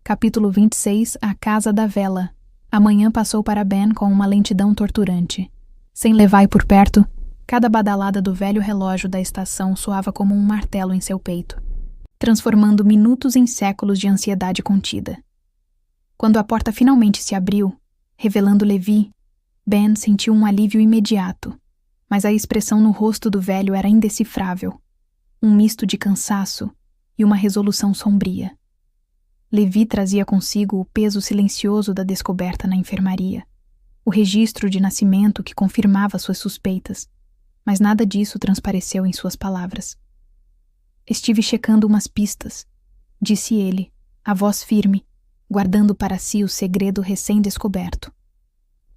Capítulo 26. A Casa da Vela. A manhã passou para Ben com uma lentidão torturante. Sem Levi por perto, cada badalada do velho relógio da estação soava como um martelo em seu peito, transformando minutos em séculos de ansiedade contida. Quando a porta finalmente se abriu, revelando Levi, Ben sentiu um alívio imediato, mas a expressão no rosto do velho era indecifrável, um misto de cansaço e uma resolução sombria. Levi trazia consigo o peso silencioso da descoberta na enfermaria, o registro de nascimento que confirmava suas suspeitas, mas nada disso transpareceu em suas palavras. Estive checando umas pistas, disse ele, a voz firme, guardando para si o segredo recém-descoberto.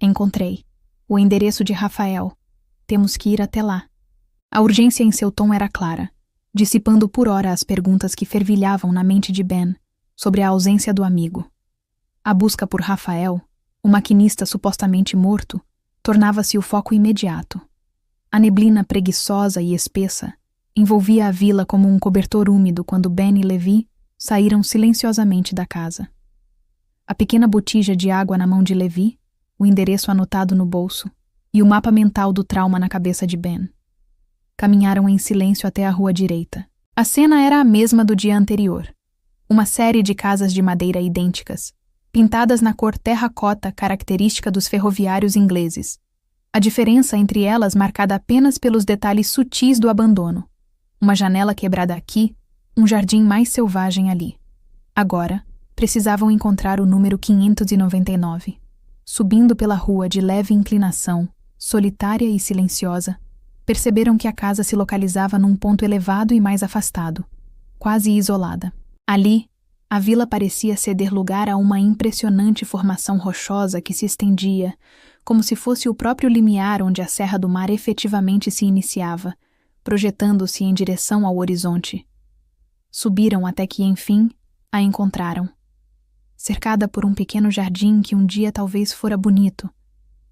Encontrei o endereço de Rafael. Temos que ir até lá. A urgência em seu tom era clara, dissipando por hora as perguntas que fervilhavam na mente de Ben sobre a ausência do amigo. A busca por Rafael, o maquinista supostamente morto, tornava-se o foco imediato. A neblina preguiçosa e espessa envolvia a vila como um cobertor úmido quando Ben e Levi saíram silenciosamente da casa. A pequena botija de água na mão de Levi, o endereço anotado no bolso e o mapa mental do trauma na cabeça de Ben. Caminharam em silêncio até a rua direita. A cena era a mesma do dia anterior. Uma série de casas de madeira idênticas, pintadas na cor terracota característica dos ferroviários ingleses. A diferença entre elas marcada apenas pelos detalhes sutis do abandono. Uma janela quebrada aqui, um jardim mais selvagem ali. Agora, precisavam encontrar o número 599. Subindo pela rua de leve inclinação, solitária e silenciosa, perceberam que a casa se localizava num ponto elevado e mais afastado, quase isolada. Ali, a vila parecia ceder lugar a uma impressionante formação rochosa que se estendia, como se fosse o próprio limiar onde a Serra do Mar efetivamente se iniciava, projetando-se em direção ao horizonte. Subiram até que, enfim, a encontraram. Cercada por um pequeno jardim que um dia talvez fora bonito,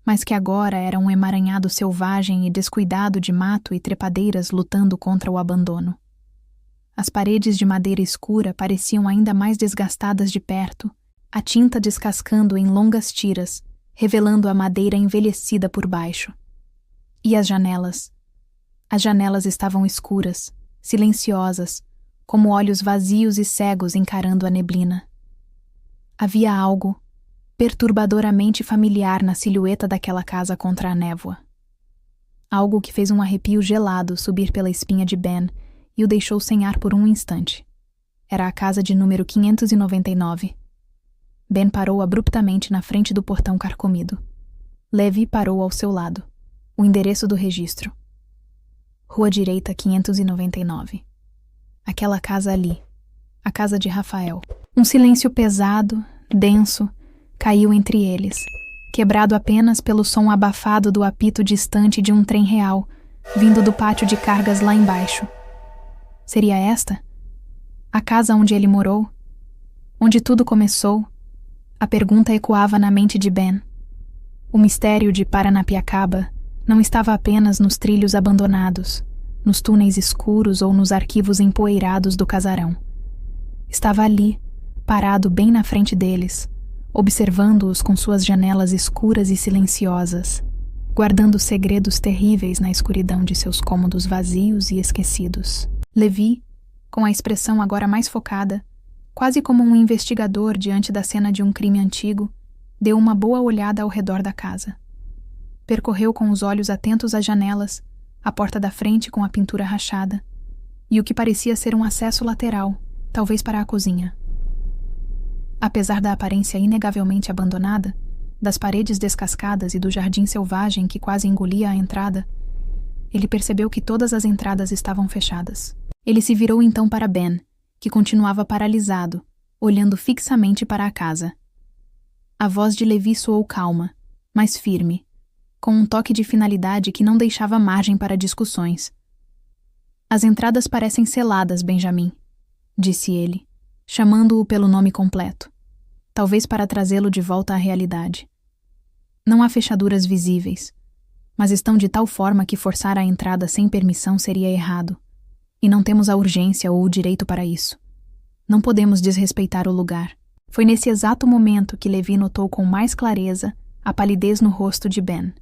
mas que agora era um emaranhado selvagem e descuidado de mato e trepadeiras lutando contra o abandono. As paredes de madeira escura pareciam ainda mais desgastadas de perto, a tinta descascando em longas tiras, revelando a madeira envelhecida por baixo. E as janelas? As janelas estavam escuras, silenciosas, como olhos vazios e cegos encarando a neblina. Havia algo perturbadoramente familiar na silhueta daquela casa contra a névoa. Algo que fez um arrepio gelado subir pela espinha de Ben e o deixou sem ar por um instante. Era a casa de número 599. Ben parou abruptamente na frente do portão carcomido. Levi parou ao seu lado. O endereço do registro. Rua direita 599. Aquela casa ali. A casa de Rafael. Um silêncio pesado, denso, caiu entre eles, quebrado apenas pelo som abafado do apito distante de um trem real, vindo do pátio de cargas lá embaixo. Seria esta? A casa onde ele morou? Onde tudo começou? A pergunta ecoava na mente de Ben. O mistério de Paranapiacaba não estava apenas nos trilhos abandonados, nos túneis escuros ou nos arquivos empoeirados do casarão. Estava ali, parado bem na frente deles, observando-os com suas janelas escuras e silenciosas, guardando segredos terríveis na escuridão de seus cômodos vazios e esquecidos. Levi, com a expressão agora mais focada, quase como um investigador diante da cena de um crime antigo, deu uma boa olhada ao redor da casa. Percorreu com os olhos atentos as janelas, a porta da frente com a pintura rachada, e o que parecia ser um acesso lateral, talvez para a cozinha. Apesar da aparência inegavelmente abandonada, das paredes descascadas e do jardim selvagem que quase engolia a entrada, ele percebeu que todas as entradas estavam fechadas. Ele se virou então para Ben, que continuava paralisado, olhando fixamente para a casa. A voz de Levi soou calma, mas firme, com um toque de finalidade que não deixava margem para discussões. As entradas parecem seladas, Benjamin, disse ele, chamando-o pelo nome completo, talvez para trazê-lo de volta à realidade. Não há fechaduras visíveis, mas estão de tal forma que forçar a entrada sem permissão seria errado, e não temos a urgência ou o direito para isso. Não podemos desrespeitar o lugar. Foi nesse exato momento que Levi notou com mais clareza a palidez no rosto de Ben,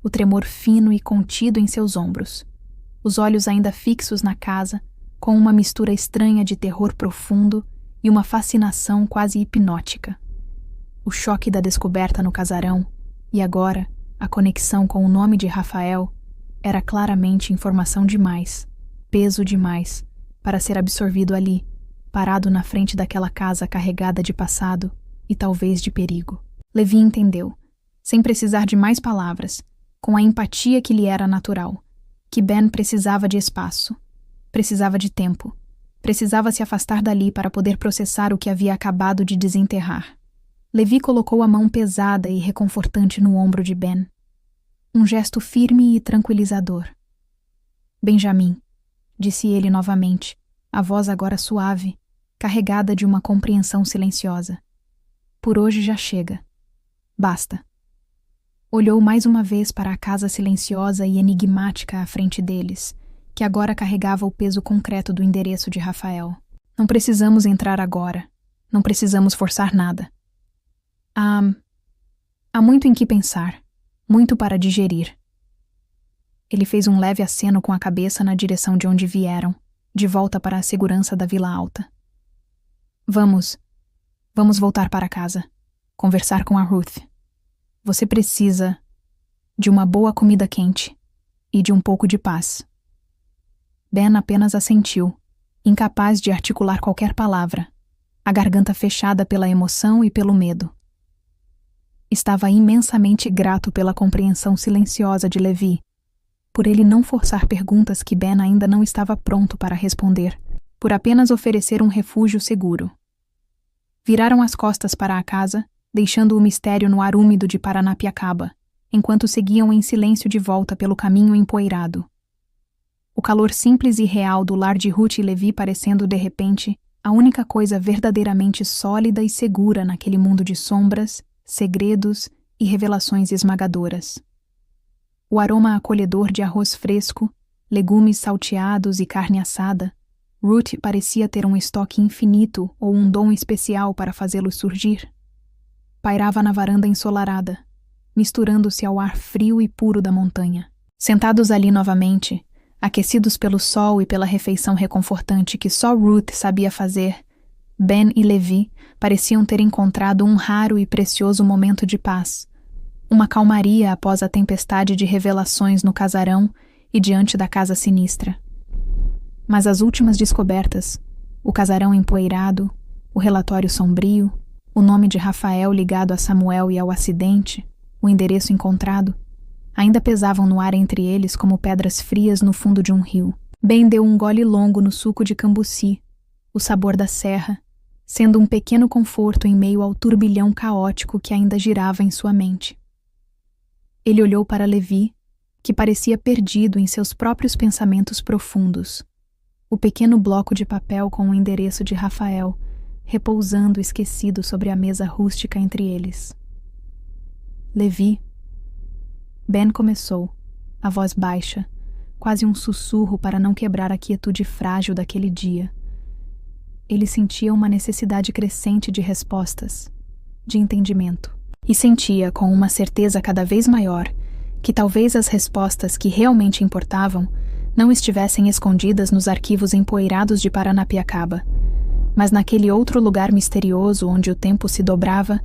o tremor fino e contido em seus ombros, os olhos ainda fixos na casa, com uma mistura estranha de terror profundo e uma fascinação quase hipnótica. O choque da descoberta no casarão, e agora a conexão com o nome de Rafael, era claramente informação demais, peso demais, para ser absorvido ali, parado na frente daquela casa carregada de passado e talvez de perigo. Levi entendeu, sem precisar de mais palavras, com a empatia que lhe era natural, que Ben precisava de espaço, precisava de tempo, precisava se afastar dali para poder processar o que havia acabado de desenterrar. Levi colocou a mão pesada e reconfortante no ombro de Ben. Um gesto firme e tranquilizador. Benjamin, disse ele novamente, a voz agora suave, carregada de uma compreensão silenciosa. Por hoje já chega. Basta. Olhou mais uma vez para a casa silenciosa e enigmática à frente deles, que agora carregava o peso concreto do endereço de Rafael. Não precisamos entrar agora. Não precisamos forçar nada. Há muito em que pensar, muito para digerir. Ele fez um leve aceno com a cabeça na direção de onde vieram, de volta para a segurança da Vila Alta. Vamos voltar para casa, conversar com a Ruth. Você precisa de uma boa comida quente e de um pouco de paz. Ben apenas assentiu, incapaz de articular qualquer palavra, a garganta fechada pela emoção e pelo medo. Estava imensamente grato pela compreensão silenciosa de Levi, por ele não forçar perguntas que Ben ainda não estava pronto para responder, por apenas oferecer um refúgio seguro. Viraram as costas para a casa, deixando o mistério no ar úmido de Paranapiacaba, enquanto seguiam em silêncio de volta pelo caminho empoeirado. O calor simples e real do lar de Ruth e Levi parecendo, de repente, a única coisa verdadeiramente sólida e segura naquele mundo de sombras, segredos e revelações esmagadoras. O aroma acolhedor de arroz fresco, legumes salteados e carne assada, Ruth parecia ter um estoque infinito ou um dom especial para fazê-los surgir. Pairava na varanda ensolarada, misturando-se ao ar frio e puro da montanha. Sentados ali novamente, aquecidos pelo sol e pela refeição reconfortante que só Ruth sabia fazer, Ben e Levi pareciam ter encontrado um raro e precioso momento de paz, uma calmaria após a tempestade de revelações no casarão e diante da casa sinistra. Mas as últimas descobertas, o casarão empoeirado, o relatório sombrio, o nome de Rafael ligado a Samuel e ao acidente, o endereço encontrado, ainda pesavam no ar entre eles como pedras frias no fundo de um rio. Ben deu um gole longo no suco de cambuci, o sabor da serra, sendo um pequeno conforto em meio ao turbilhão caótico que ainda girava em sua mente. Ele olhou para Levi, que parecia perdido em seus próprios pensamentos profundos. O pequeno bloco de papel com o endereço de Rafael, repousando esquecido sobre a mesa rústica entre eles. Levi. Ben começou, a voz baixa, quase um sussurro para não quebrar a quietude frágil daquele dia. Ele sentia uma necessidade crescente de respostas, de entendimento, e sentia com uma certeza cada vez maior que talvez as respostas que realmente importavam não estivessem escondidas nos arquivos empoeirados de Paranapiacaba, mas naquele outro lugar misterioso onde o tempo se dobrava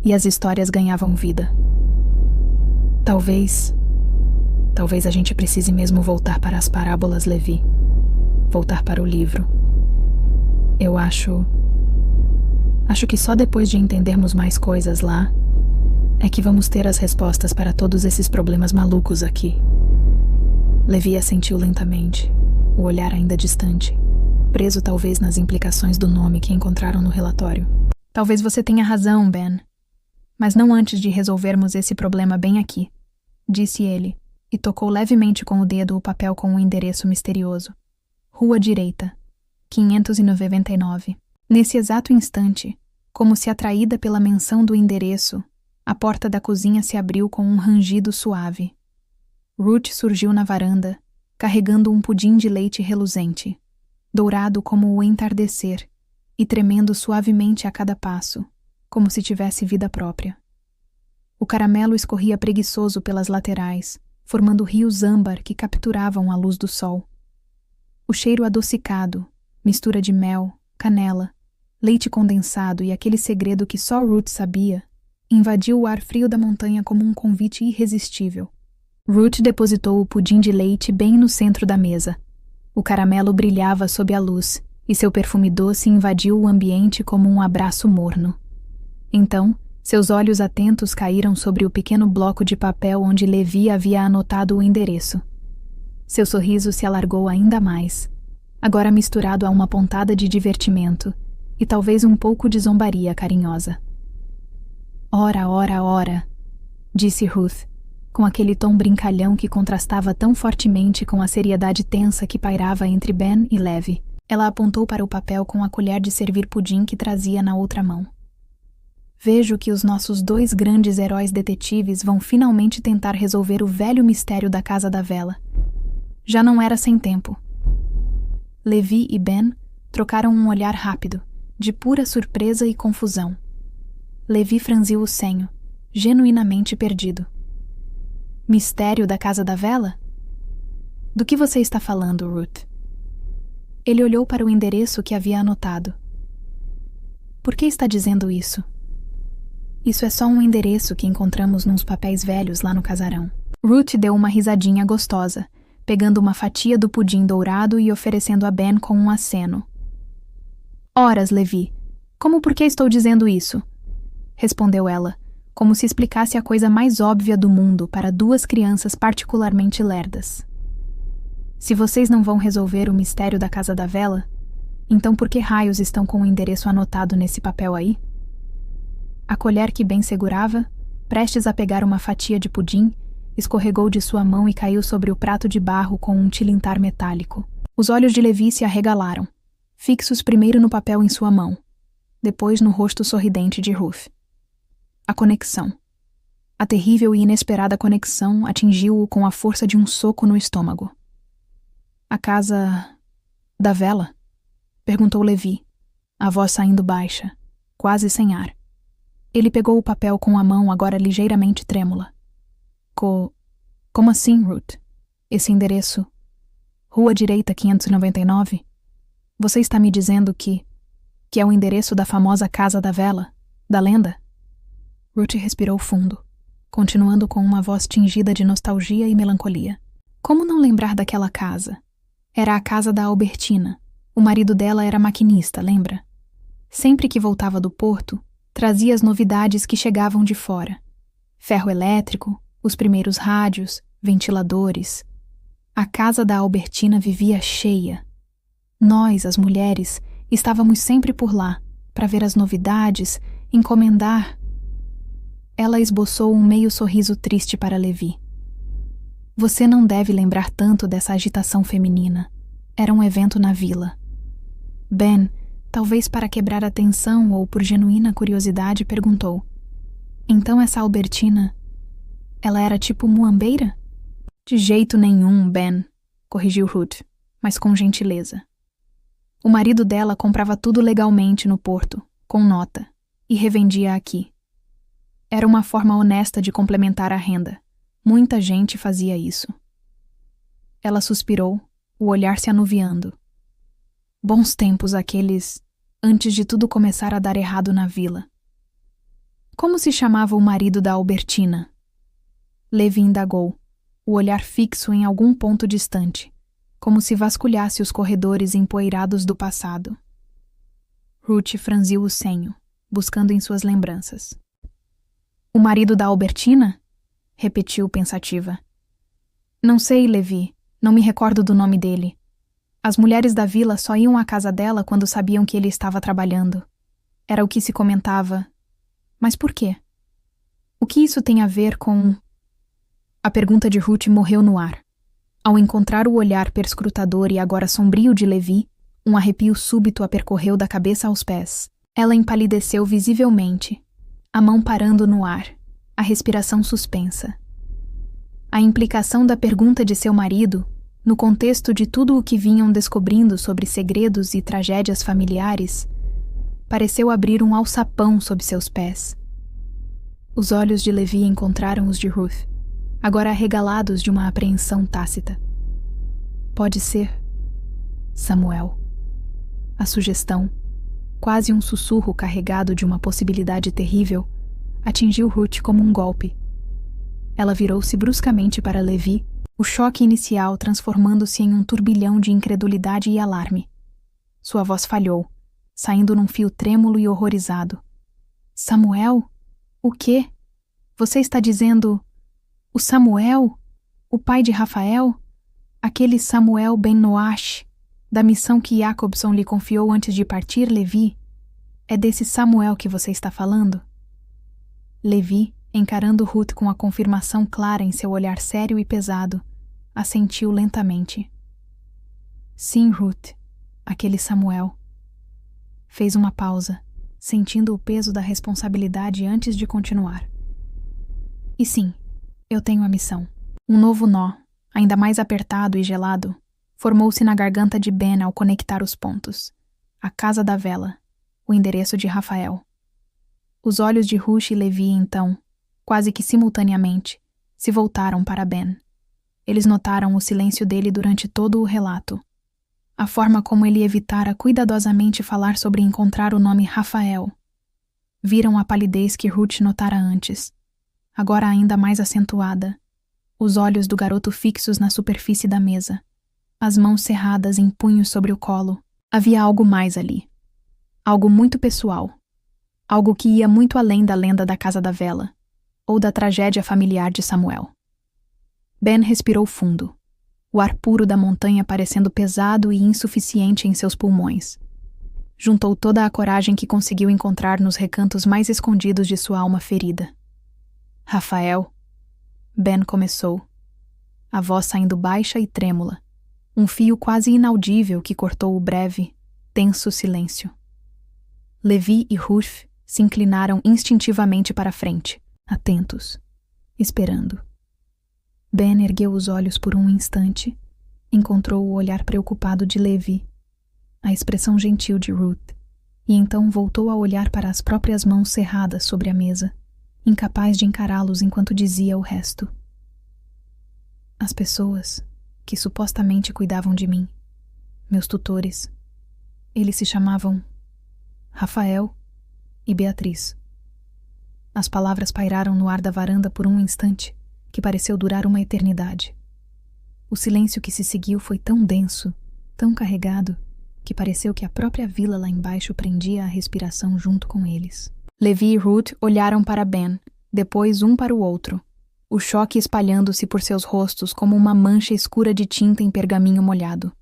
e as histórias ganhavam vida. Talvez a gente precise mesmo voltar para as parábolas, Levi. Voltar para o livro. Eu acho que só depois de entendermos mais coisas lá, é que vamos ter as respostas para todos esses problemas malucos aqui. Levi assentiu lentamente, o olhar ainda distante, preso talvez nas implicações do nome que encontraram no relatório. Talvez você tenha razão, Ben. Mas não antes de resolvermos esse problema bem aqui, disse ele, e tocou levemente com o dedo o papel com o endereço misterioso. Rua Direita, 599. Nesse exato instante, como se atraída pela menção do endereço, a porta da cozinha se abriu com um rangido suave. Ruth surgiu na varanda, carregando um pudim de leite reluzente, dourado como o entardecer, e tremendo suavemente a cada passo, como se tivesse vida própria. O caramelo escorria preguiçoso pelas laterais, formando rios âmbar que capturavam a luz do sol. O cheiro adocicado, mistura de mel, canela, leite condensado e aquele segredo que só Ruth sabia, invadiu o ar frio da montanha como um convite irresistível. Ruth depositou o pudim de leite bem no centro da mesa. O caramelo brilhava sob a luz, e seu perfume doce invadiu o ambiente como um abraço morno. Então, seus olhos atentos caíram sobre o pequeno bloco de papel onde Levi havia anotado o endereço. Seu sorriso se alargou ainda mais, agora misturado a uma pontada de divertimento e talvez um pouco de zombaria carinhosa. Ora, ora, ora, disse Ruth, com aquele tom brincalhão que contrastava tão fortemente com a seriedade tensa que pairava entre Ben e Levi. Ela apontou para o papel com a colher de servir pudim que trazia na outra mão. Vejo que os nossos dois grandes heróis detetives vão finalmente tentar resolver o velho mistério da Casa da Vela. Já não era sem tempo. Levi e Ben trocaram um olhar rápido, de pura surpresa e confusão. Levi franziu o senho, genuinamente perdido. Mistério da Casa da Vela? Do que você está falando, Ruth? Ele olhou para o endereço que havia anotado. Por que está dizendo isso? Isso é só um endereço que encontramos nos papéis velhos lá no casarão. Ruth deu uma risadinha gostosa, pegando uma fatia do pudim dourado e oferecendo a Ben com um aceno. Horas, Levi. Como por que estou dizendo isso? Respondeu ela, como se explicasse a coisa mais óbvia do mundo para duas crianças particularmente lerdas. Se vocês não vão resolver o mistério da Casa da Vela, então por que raios estão com o endereço anotado nesse papel aí? A colher que Ben segurava, prestes a pegar uma fatia de pudim, escorregou de sua mão e caiu sobre o prato de barro com um tilintar metálico. Os olhos de Levi se arregalaram, fixos primeiro no papel em sua mão, depois no rosto sorridente de Ruth. A conexão. A terrível e inesperada conexão atingiu-o com a força de um soco no estômago. A Casa da Vela? Perguntou Levi, a voz saindo baixa, quase sem ar. Ele pegou o papel com a mão agora ligeiramente trêmula. Como assim, Ruth? Esse endereço? Rua Direita 599? Você está me dizendo que é o endereço da famosa Casa da Vela, da lenda? Ruth respirou fundo, continuando com uma voz tingida de nostalgia e melancolia. Como não lembrar daquela casa? Era a casa da Albertina. O marido dela era maquinista, lembra? Sempre que voltava do porto, trazia as novidades que chegavam de fora. Ferro elétrico, os primeiros rádios, ventiladores. A casa da Albertina vivia cheia. Nós, as mulheres, estávamos sempre por lá, para ver as novidades, encomendar. Ela esboçou um meio sorriso triste para Levi. Você não deve lembrar tanto dessa agitação feminina. Era um evento na vila. Ben, talvez para quebrar a tensão ou por genuína curiosidade, perguntou. Então essa Albertina, ela era tipo muambeira? De jeito nenhum, Ben, corrigiu Ruth, mas com gentileza. O marido dela comprava tudo legalmente no porto, com nota, e revendia aqui. Era uma forma honesta de complementar a renda. Muita gente fazia isso. Ela suspirou, o olhar se anuviando. Bons tempos aqueles, antes de tudo começar a dar errado na vila. Como se chamava o marido da Albertina? Levi indagou, o olhar fixo em algum ponto distante, como se vasculhasse os corredores empoeirados do passado. Ruth franziu o senho, buscando em suas lembranças. O marido da Albertina? Repetiu pensativa. Não sei, Levi, não me recordo do nome dele. As mulheres da vila só iam à casa dela quando sabiam que ele estava trabalhando. Era o que se comentava. Mas por quê? O que isso tem a ver com... A pergunta de Ruth morreu no ar. Ao encontrar o olhar perscrutador e agora sombrio de Levi, um arrepio súbito a percorreu da cabeça aos pés. Ela empalideceu visivelmente, a mão parando no ar, a respiração suspensa. A implicação da pergunta de seu marido, no contexto de tudo o que vinham descobrindo sobre segredos e tragédias familiares, pareceu abrir um alçapão sob seus pés. Os olhos de Levi encontraram os de Ruth, agora arregalados de uma apreensão tácita. Pode ser Samuel. A sugestão, quase um sussurro carregado de uma possibilidade terrível, atingiu Ruth como um golpe. Ela virou-se bruscamente para Levi, o choque inicial transformando-se em um turbilhão de incredulidade e alarme. Sua voz falhou, saindo num fio trêmulo e horrorizado. Samuel? O quê? Você está dizendo... O Samuel? O pai de Rafael? Aquele Samuel ben Noash, da missão que Jacobson lhe confiou antes de partir, Levi? É desse Samuel que você está falando? Levi, encarando Ruth com a confirmação clara em seu olhar sério e pesado, assentiu lentamente. Sim, Ruth, aquele Samuel. Fez uma pausa, sentindo o peso da responsabilidade antes de continuar. E sim, eu tenho a missão. Um novo nó, ainda mais apertado e gelado, formou-se na garganta de Ben ao conectar os pontos. A casa da vela, o endereço de Rafael. Os olhos de Ruth e Levi, então, quase que simultaneamente, se voltaram para Ben. Eles notaram o silêncio dele durante todo o relato. A forma como ele evitara cuidadosamente falar sobre encontrar o nome Rafael. Viram a palidez que Ruth notara antes, agora ainda mais acentuada, os olhos do garoto fixos na superfície da mesa, as mãos cerradas em punhos sobre o colo. Havia algo mais ali. Algo muito pessoal. Algo que ia muito além da lenda da Casa da Vela, ou da tragédia familiar de Samuel. Ben respirou fundo, o ar puro da montanha parecendo pesado e insuficiente em seus pulmões. Juntou toda a coragem que conseguiu encontrar nos recantos mais escondidos de sua alma ferida. Rafael, Ben começou, a voz saindo baixa e trêmula, um fio quase inaudível que cortou o breve, tenso silêncio. Levi e Ruth se inclinaram instintivamente para a frente, atentos, esperando. Ben ergueu os olhos por um instante, encontrou o olhar preocupado de Levi, a expressão gentil de Ruth, e então voltou a olhar para as próprias mãos cerradas sobre a mesa, incapaz de encará-los enquanto dizia o resto. As pessoas que supostamente cuidavam de mim, meus tutores, eles se chamavam Rafael e Beatriz. As palavras pairaram no ar da varanda por um instante, que pareceu durar uma eternidade. O silêncio que se seguiu foi tão denso, tão carregado, que pareceu que a própria vila lá embaixo prendia a respiração junto com eles. Levi e Ruth olharam para Ben, depois um para o outro, o choque espalhando-se por seus rostos como uma mancha escura de tinta em pergaminho molhado.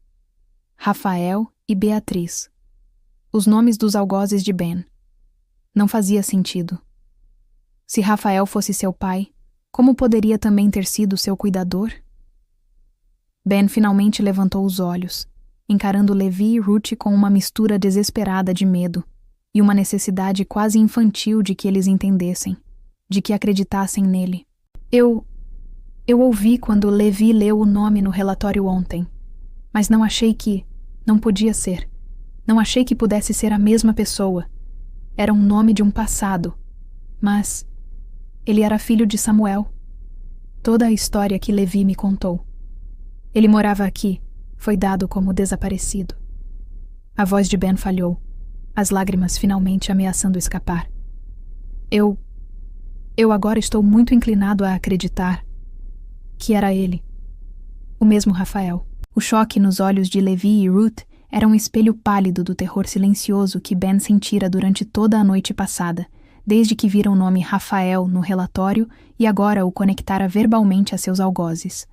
Rafael e Beatriz. Os nomes dos algozes de Ben. Não fazia sentido. Se Rafael fosse seu pai, como poderia também ter sido seu cuidador? Ben finalmente levantou os olhos, encarando Levi e Ruth com uma mistura desesperada de medo e uma necessidade quase infantil de que eles entendessem, de que acreditassem nele. Eu ouvi quando Levi leu o nome no relatório ontem, mas não achei que... não podia ser. Não achei que pudesse ser a mesma pessoa. Era um nome de um passado, mas... ele era filho de Samuel. Toda a história que Levi me contou. Ele morava aqui, foi dado como desaparecido. A voz de Ben falhou, as lágrimas finalmente ameaçando escapar. Eu agora estou muito inclinado a acreditar que era ele, o mesmo Rafael. O choque nos olhos de Levi e Ruth era um espelho pálido do terror silencioso que Ben sentira durante toda a noite passada, desde que vira o nome Rafael no relatório e agora o conectara verbalmente a seus algozes.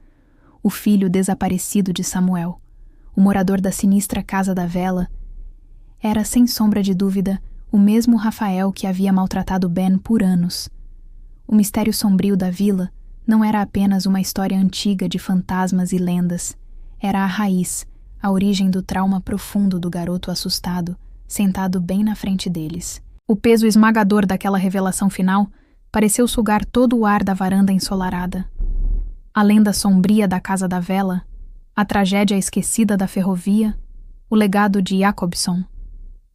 O filho desaparecido de Samuel, o morador da sinistra Casa da Vela, era, sem sombra de dúvida, o mesmo Rafael que havia maltratado Ben por anos. O mistério sombrio da vila não era apenas uma história antiga de fantasmas e lendas. Era a raiz, a origem do trauma profundo do garoto assustado, sentado bem na frente deles. O peso esmagador daquela revelação final pareceu sugar todo o ar da varanda ensolarada. A lenda sombria da Casa da Vela, a tragédia esquecida da ferrovia, o legado de Jacobson.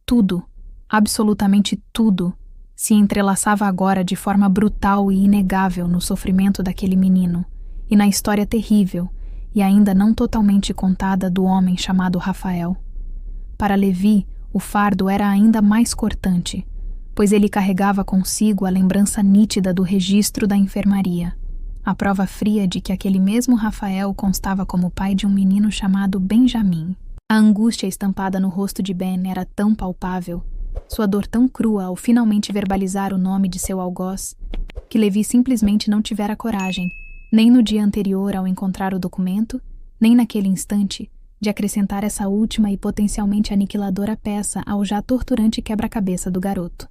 Tudo, Absolutamente tudo se entrelaçava agora de forma brutal e inegável no sofrimento daquele menino e na história terrível e ainda não totalmente contada do homem chamado Rafael. Para Levi, o fardo era ainda mais cortante, pois ele carregava consigo a lembrança nítida do registro da enfermaria, a prova fria de que aquele mesmo Rafael constava como pai de um menino chamado Benjamim. A angústia estampada no rosto de Ben era tão palpável, sua dor tão crua ao finalmente verbalizar o nome de seu algoz, que Levi simplesmente não tivera coragem, nem no dia anterior ao encontrar o documento, nem naquele instante, de acrescentar essa última e potencialmente aniquiladora peça ao já torturante quebra-cabeça do garoto.